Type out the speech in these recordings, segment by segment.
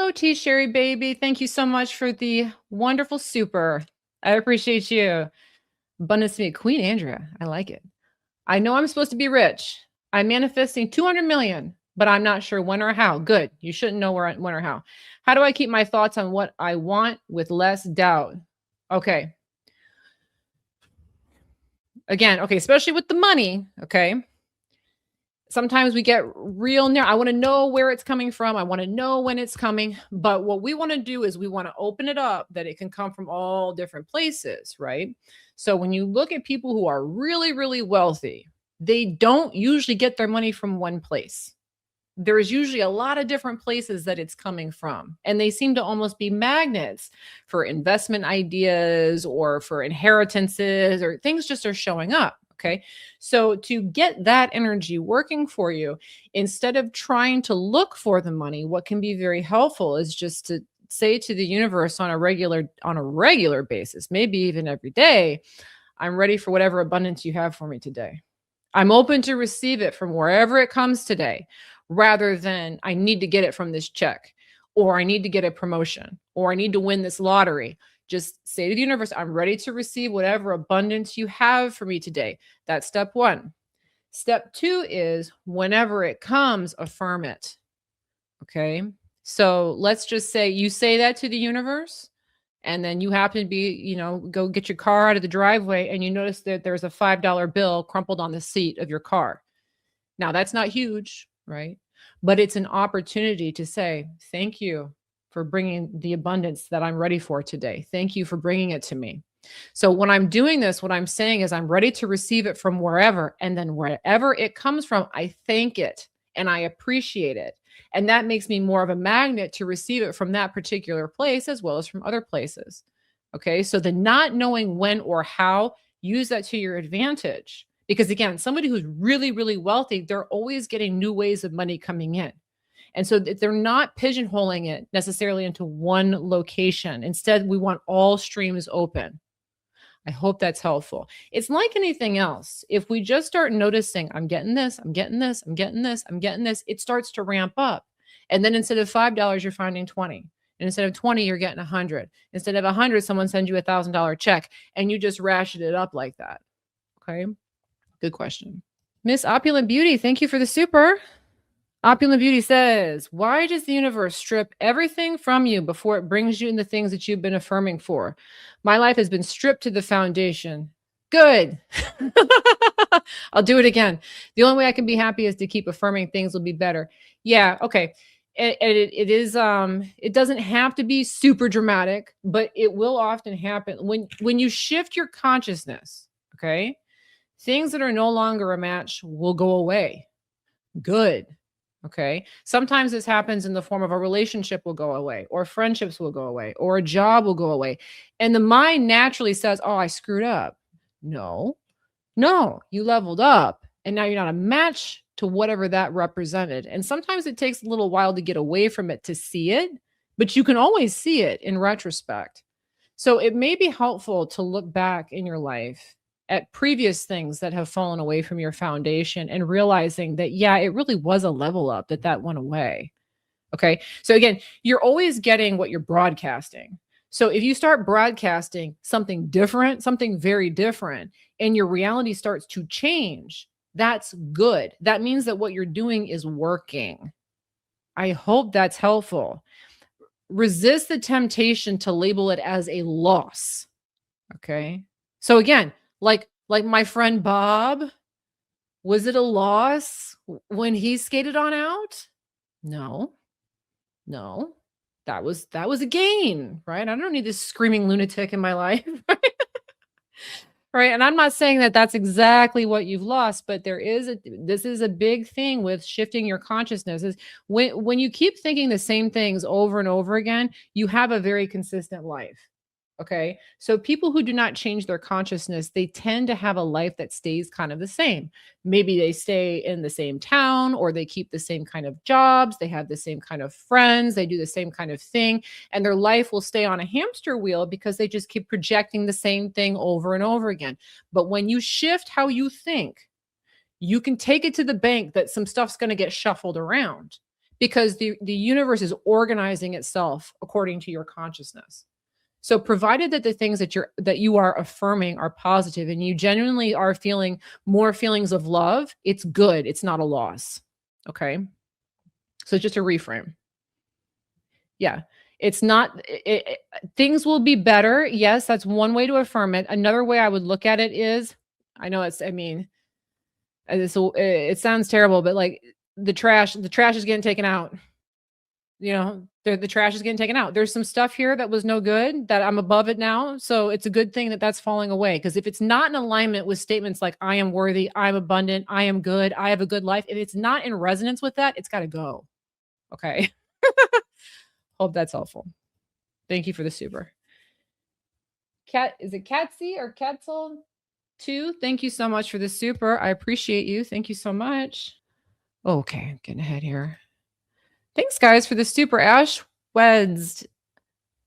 Hello, T Sherry baby. Thank you so much for the wonderful super. I appreciate you. Abundance to me, Queen Andrea. I like it. I know I'm supposed to be rich. I'm manifesting 200 million, but I'm not sure when or how. Good. You shouldn't know when or how. How do I keep my thoughts on what I want with less doubt? Okay. Again, okay, especially with the money, okay? Sometimes we get real near. I want to know where it's coming from. I want to know when it's coming. But what we want to do is we want to open it up that it can come from all different places, right? So when you look at people who are really, really wealthy, they don't usually get their money from one place. There is usually a lot of different places that it's coming from. And they seem to almost be magnets for investment ideas or for inheritances, or things just are showing up. Okay. So to get that energy working for you, instead of trying to look for the money, what can be very helpful is just to say to the universe on a regular basis, maybe even every day, I'm ready for whatever abundance you have for me today. I'm open to receive it from wherever it comes today, rather than I need to get it from this check, or I need to get a promotion, or I need to win this lottery. Just say to the universe, I'm ready to receive whatever abundance you have for me today. That's step one. Step two is whenever it comes, affirm it. Okay. So let's just say you say that to the universe, and then you happen to be, go get your car out of the driveway and you notice that there's a $5 bill crumpled on the seat of your car. Now, that's not huge, right? But it's an opportunity to say, thank you for bringing the abundance that I'm ready for today. Thank you for bringing it to me. So when I'm doing this, what I'm saying is I'm ready to receive it from wherever. And then wherever it comes from, I thank it and I appreciate it. And that makes me more of a magnet to receive it from that particular place as well as from other places. Okay. So the not knowing when or how, use that to your advantage. Because again, somebody who's really, really wealthy, they're always getting new ways of money coming in. And so they're not pigeonholing it necessarily into one location. Instead, we want all streams open. I hope that's helpful. It's like anything else. If we just start noticing, I'm getting this, I'm getting this, I'm getting this, I'm getting this, it starts to ramp up. And then instead of $5, you're finding 20. And instead of 20, you're getting 100. Instead of 100, someone sends you a $1,000 check and you just ration it up like that. Okay. Good question. Miss Opulent Beauty, thank you for the super. Opulent Beauty says, why does the universe strip everything from you before it brings you in the things that you've been affirming for? My life has been stripped to the foundation. Good. I'll do it again. The only way I can be happy is to keep affirming things will be better. Yeah. Okay. It is, it doesn't have to be super dramatic, but it will often happen when you shift your consciousness. Okay. Things that are no longer a match will go away. Good. Okay. Sometimes this happens in the form of a relationship will go away, or friendships will go away, or a job will go away. And the mind naturally says, oh, I screwed up. No, you leveled up. And now you're not a match to whatever that represented. And sometimes it takes a little while to get away from it to see it, but you can always see it in retrospect. So it may be helpful to look back in your life at previous things that have fallen away from your foundation and realizing that, yeah, it really was a level up that went away. Okay. So again, you're always getting what you're broadcasting. So if you start broadcasting something different, something very different, and your reality starts to change, that's good. That means that what you're doing is working. I hope that's helpful. Resist the temptation to label it as a loss. Okay. So again, like my friend Bob, was it a loss when he skated on out? No, that was a gain, right? I don't need this screaming lunatic in my life, right? Right. And I'm not saying that that's exactly what you've lost, but this is a big thing with shifting your consciousness is when you keep thinking the same things over and over again, you have a very consistent life. Okay. So people who do not change their consciousness, they tend to have a life that stays kind of the same. Maybe they stay in the same town, or they keep the same kind of jobs. They have the same kind of friends. They do the same kind of thing. And their life will stay on a hamster wheel because they just keep projecting the same thing over and over again. But when you shift how you think, you can take it to the bank that some stuff's going to get shuffled around, because the universe is organizing itself according to your consciousness. So provided that the things that you are affirming are positive and you genuinely are feeling more feelings of love, it's good. It's not a loss. Okay? So just a reframe. Yeah. It's not things will be better. Yes, that's one way to affirm it. Another way I would look at it is I know it's I mean, it sounds terrible, but like the trash is getting taken out. The trash is getting taken out. There's some stuff here that was no good that I'm above it now. So it's a good thing that that's falling away. Because if it's not in alignment with statements like I am worthy, I'm abundant, I am good, I have a good life, if it's not in resonance with that, it's got to go. Okay. Hope that's helpful. Thank you for the super. Is it Catsy or Catzel? 2? Thank you so much for the super. I appreciate you. Thank you so much. Okay, I'm getting ahead here. Thanks, guys, for the super. Ash Weds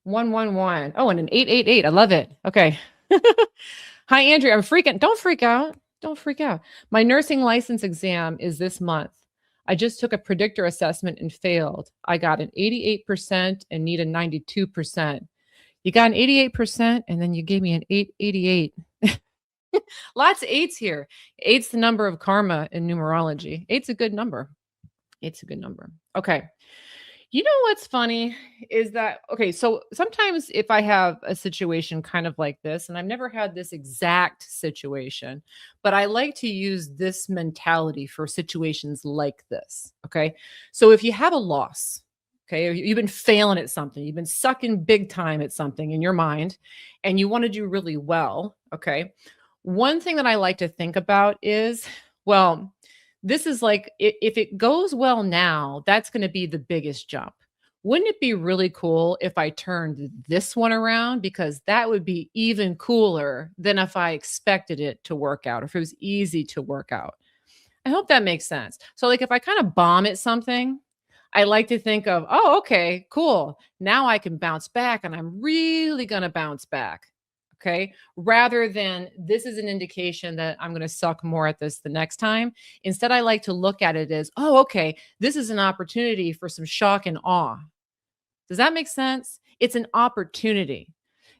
111. Oh, and an 888. I love it. Okay. Hi, Andrea. I'm freaking. Don't freak out. Don't freak out. My nursing license exam is this month. I just took a predictor assessment and failed. I got an 88% and need a 92%. You got an 88% and then you gave me an 888. Lots of eights here. Eight's the number of karma in numerology. Eight's a good number. It's a good number. Okay. You know what's funny is that, okay, so sometimes if I have a situation kind of like this, and I've never had this exact situation, but I like to use this mentality for situations like this. Okay. So if you have a loss, okay, or you've been failing at something, you've been sucking big time at something in your mind, and you want to do really well. Okay. One thing that I like to think about is, well, this is like if it goes well now, that's going to be the biggest jump. Wouldn't it be really cool if I turned this one around? Because that would be even cooler than if I expected it to work out or if it was easy to work out. I hope that makes sense. So, like, if I kind of bomb at something, I like to think of, oh, okay, cool. Now I can bounce back and I'm really going to bounce back. Okay. Rather than this is an indication that I'm going to suck more at this the next time. Instead, I like to look at it as, oh, okay, this is an opportunity for some shock and awe. Does that make sense? It's an opportunity.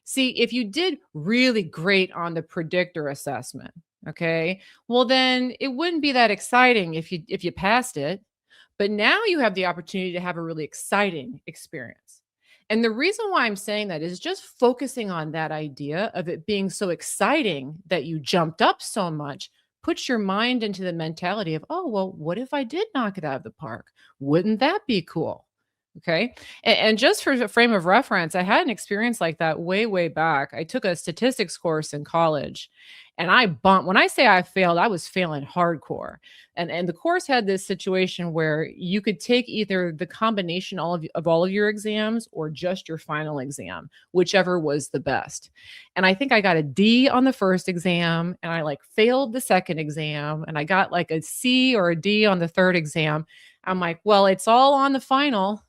See, if you did really great on the predictor assessment, okay, well, then it wouldn't be that exciting if you passed it. But now you have the opportunity to have a really exciting experience. And the reason why I'm saying that is just focusing on that idea of it being so exciting that you jumped up so much puts your mind into the mentality of, oh, well, what if I did knock it out of the park? Wouldn't that be cool? Okay. And just for a frame of reference, I had an experience like that way, way back. I took a statistics course in college and I bumped. When I say I failed, I was failing hardcore. And the course had this situation where you could take either the combination of all of your exams or just your final exam, whichever was the best. And I think I got a D on the first exam and I like failed the second exam and I got like a C or a D on the third exam. I'm like, well, it's all on the final.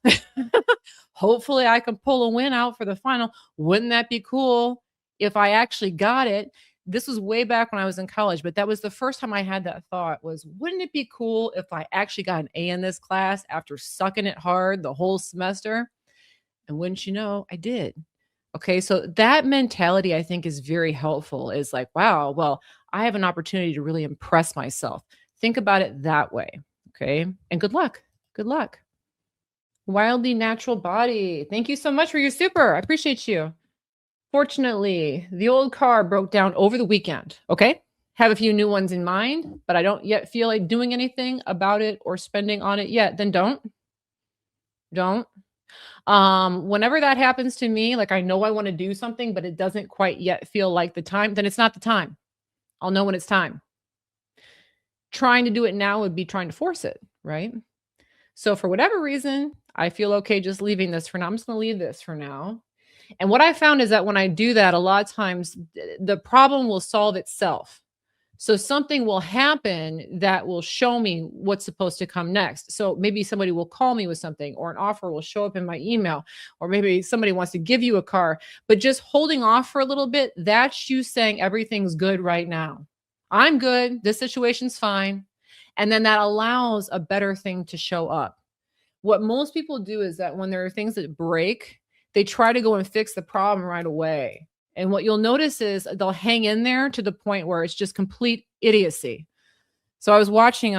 Hopefully I can pull a win out for the final. Wouldn't that be cool if I actually got it? This was way back when I was in college, but that was the first time I had that thought was, wouldn't it be cool if I actually got an A in this class after sucking it hard the whole semester? And wouldn't you know, I did. Okay. So that mentality I think is very helpful is like, wow, well, I have an opportunity to really impress myself. Think about it that way. Okay. And good luck. Good luck. Wildly natural body. Thank you so much for your super. I appreciate you. Fortunately, the old car broke down over the weekend. Okay. Have a few new ones in mind, but I don't yet feel like doing anything about it or spending on it yet. Then don't. Whenever that happens to me, like I know I want to do something, but it doesn't quite yet feel like the time, then it's not the time. I'll know when it's time. Trying to do it now would be trying to force it, right? So for whatever reason, I feel okay just leaving this for now. I'm just going to leave this for now. And what I found is that when I do that, a lot of times the problem will solve itself. So something will happen that will show me what's supposed to come next. So maybe somebody will call me with something or an offer will show up in my email, or maybe somebody wants to give you a car, but just holding off for a little bit, that's you saying everything's good right now. I'm good. This situation's fine. And then that allows a better thing to show up. What most people do is that when there are things that break, they try to go and fix the problem right away. And what you'll notice is they'll hang in there to the point where it's just complete idiocy. So I was watching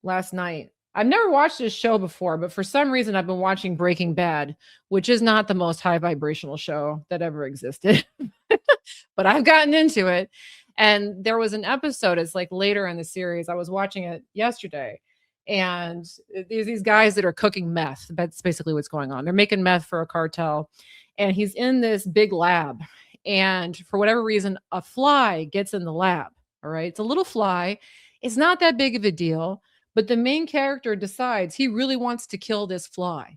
last night. I've never watched this show before, but for some reason I've been watching Breaking Bad, which is not the most high vibrational show that ever existed. But I've gotten into it. And there was an episode, it's like later in the series. I was watching it yesterday. And there's these guys that are cooking meth. That's basically what's going on. They're making meth for a cartel. And he's in this big lab. And for whatever reason, a fly gets in the lab. All right. It's a little fly. It's not that big of a deal. But the main character decides he really wants to kill this fly.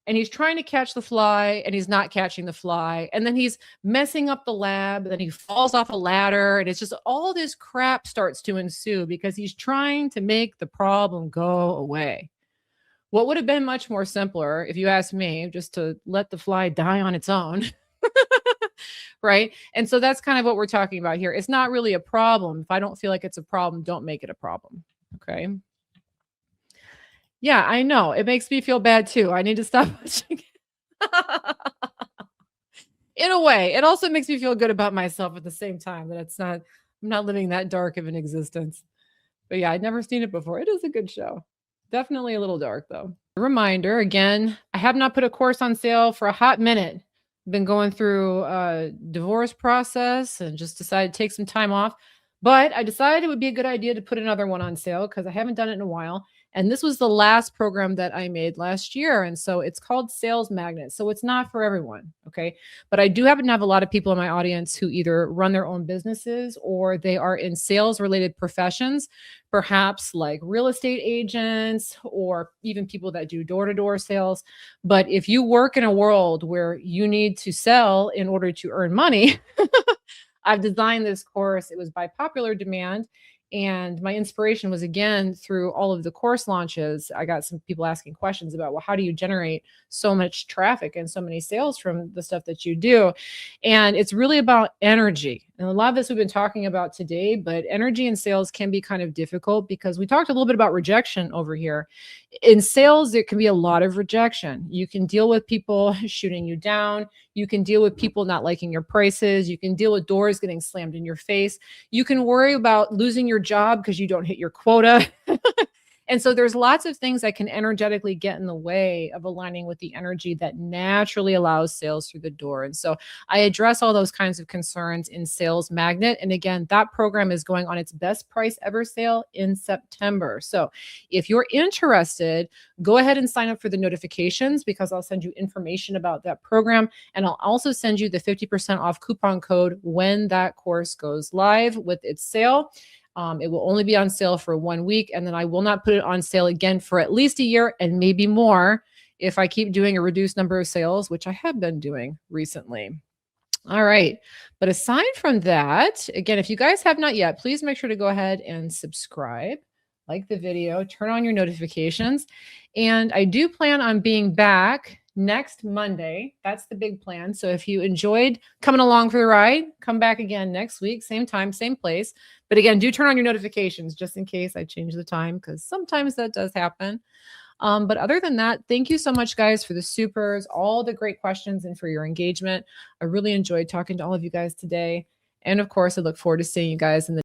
And he's trying to catch the fly and he's not catching the fly. And then he's messing up the lab. And then he falls off a ladder. And it's just all this crap starts to ensue because he's trying to make the problem go away. What would have been much more simpler, if you ask me, just to let the fly die on its own. Right. And so that's kind of what we're talking about here. It's not really a problem. If I don't feel like it's a problem, don't make it a problem. Okay. Yeah, I know. It makes me feel bad too. I need to stop watching. In a way, it also makes me feel good about myself at the same time that I'm not living that dark of an existence. But yeah, I'd never seen it before. It is a good show. Definitely a little dark though. A reminder again, I have not put a course on sale for a hot minute. Been going through a divorce process and just decided to take some time off. But I decided it would be a good idea to put another one on sale because I haven't done it in a while. And this was the last program that I made last year. And so it's called Sales Magnet. So it's not for everyone. Okay. But I do happen to have a lot of people in my audience who either run their own businesses or they are in sales related professions, perhaps like real estate agents or even people that do door-to-door sales. But if you work in a world where you need to sell in order to earn money, I've designed this course. It was by popular demand. And my inspiration was again through all of the course launches. I got some people asking questions about, well, how do you generate so much traffic and so many sales from the stuff that you do? And it's really about energy. And a lot of this we've been talking about today, but energy in sales can be kind of difficult because we talked a little bit about rejection over here. In sales, there can be a lot of rejection. You can deal with people shooting you down. You can deal with people not liking your prices. You can deal with doors getting slammed in your face. You can worry about losing your job because you don't hit your quota. And so there's lots of things that can energetically get in the way of aligning with the energy that naturally allows sales through the door. And so I address all those kinds of concerns in Sales Magnet. And again, that program is going on its best price ever sale in September. So if you're interested, go ahead and sign up for the notifications because I'll send you information about that program. And I'll also send you the 50% off coupon code when that course goes live with its sale. It will only be on sale for 1 week, and then I will not put it on sale again for at least a year and maybe more if I keep doing a reduced number of sales, which I have been doing recently. All right. But aside from that, again, if you guys have not yet, please make sure to go ahead and subscribe, like the video, turn on your notifications. And I do plan on being back next Monday. That's the big plan. So if you enjoyed coming along for the ride, come back again next week, same time, same place. But again, do turn on your notifications just in case I change the time because sometimes that does happen. But other than that, thank you so much, guys, for the supers, all the great questions, and for your engagement. I really enjoyed talking to all of you guys today. And of course, I look forward to seeing you guys in the